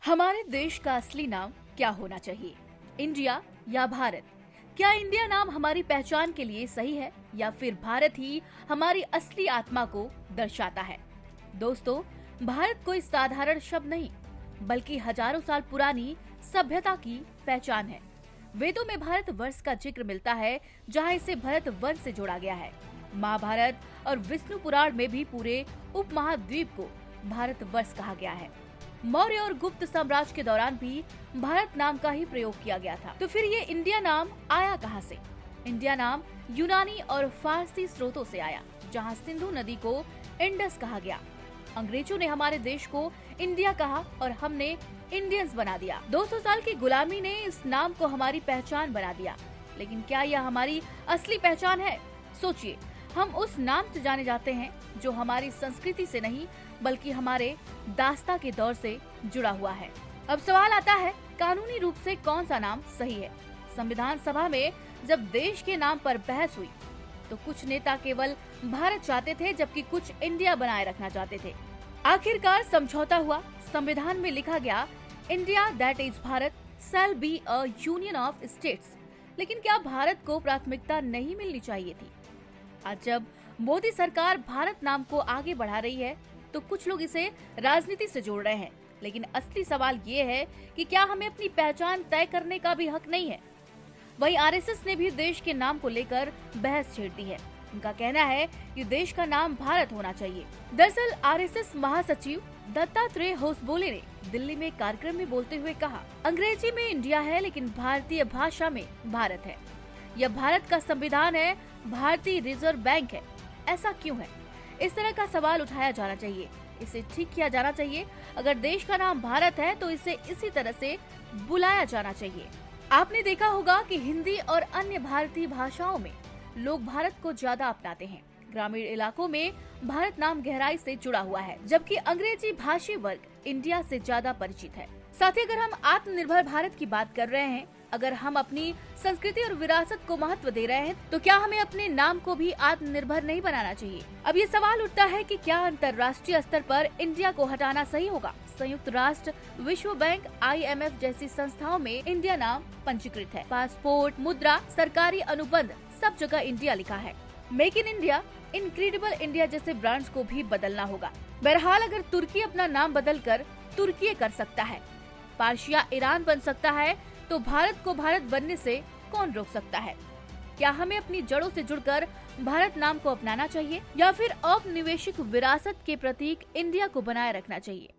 हमारे देश का असली नाम क्या होना चाहिए? इंडिया या भारत? क्या इंडिया नाम हमारी पहचान के लिए सही है या फिर भारत ही हमारी असली आत्मा को दर्शाता है? दोस्तों, भारत कोई साधारण शब्द नहीं, बल्कि हजारों साल पुरानी सभ्यता की पहचान है। वेदों में भारत वर्ष का जिक्र मिलता है, जहाँ इसे भरत वंश से जोड़ा गया है। महाभारत और विष्णु पुराण में भी पूरे उपमहाद्वीप को भारत वर्ष कहा गया है। मौर्य और गुप्त साम्राज्य के दौरान भी भारत नाम का ही प्रयोग किया गया था। तो फिर ये इंडिया नाम आया कहाँ से? इंडिया नाम यूनानी और फारसी स्रोतों से आया, जहाँ सिंधु नदी को इंडस कहा गया। अंग्रेजों ने हमारे देश को इंडिया कहा और हमने इंडियंस बना दिया। 200 साल की गुलामी ने इस नाम को हमारी पहचान बना दिया, लेकिन क्या यह हमारी असली पहचान है? सोचिए, हम उस नाम से जाने जाते हैं जो हमारी संस्कृति से नहीं बल्कि हमारे दास्ता के दौर से जुड़ा हुआ है। अब सवाल आता है, कानूनी रूप से कौन सा नाम सही है? संविधान सभा में जब देश के नाम पर बहस हुई तो कुछ नेता केवल भारत चाहते थे, जबकि कुछ इंडिया बनाए रखना चाहते थे। आखिरकार समझौता हुआ। संविधान में लिखा गया, India that is Bharat shall be a union of states. लेकिन क्या भारत को प्राथमिकता नहीं मिलनी चाहिए थी? आज जब मोदी सरकार भारत नाम को आगे बढ़ा रही है तो कुछ लोग इसे राजनीति से जोड़ रहे हैं, लेकिन असली सवाल ये है कि क्या हमें अपनी पहचान तय करने का भी हक नहीं है? वहीं आरएसएस ने भी देश के नाम को लेकर बहस छेड़ दी है। उनका कहना है कि देश का नाम भारत होना चाहिए। दरअसल आरएसएस महासचिव दत्तात्रेय होसबोले ने दिल्ली में कार्यक्रम में बोलते हुए कहा, अंग्रेजी में इंडिया है लेकिन भारतीय भाषा में भारत है। यह भारत का संविधान है, भारतीय रिजर्व बैंक है। ऐसा क्यों है? इस तरह का सवाल उठाया जाना चाहिए, इसे ठीक किया जाना चाहिए। अगर देश का नाम भारत है तो इसे इसी तरह से बुलाया जाना चाहिए। आपने देखा होगा कि हिंदी और अन्य भारतीय भाषाओं में लोग भारत को ज्यादा अपनाते हैं। ग्रामीण इलाकों में भारत नाम गहराई से जुड़ा हुआ है, जबकि अंग्रेजी भाषी वर्ग इंडिया से ज्यादा परिचित है। साथ ही अगर हम आत्मनिर्भर भारत की बात कर रहे हैं, अगर हम अपनी संस्कृति और विरासत को महत्व दे रहे हैं, तो क्या हमें अपने नाम को भी आत्मनिर्भर नहीं बनाना चाहिए? अब ये सवाल उठता है कि क्या अंतर्राष्ट्रीय स्तर पर इंडिया को हटाना सही होगा? संयुक्त राष्ट्र, विश्व बैंक, IMF जैसी संस्थाओं में इंडिया नाम पंजीकृत है। पासपोर्ट, मुद्रा, सरकारी अनुबंध, सब जगह इंडिया लिखा है। Make in India, incredible India जैसे ब्रांड्स को भी बदलना होगा। बहरहाल अगर तुर्की अपना नाम बदलकर तुर्की कर सकता है, पार्शिया ईरान बन सकता है, तो भारत को भारत बनने से कौन रोक सकता है? क्या हमें अपनी जड़ों से जुड़कर भारत नाम को अपनाना चाहिए या फिर औपनिवेशिक विरासत के प्रतीक इंडिया को बनाए रखना चाहिए?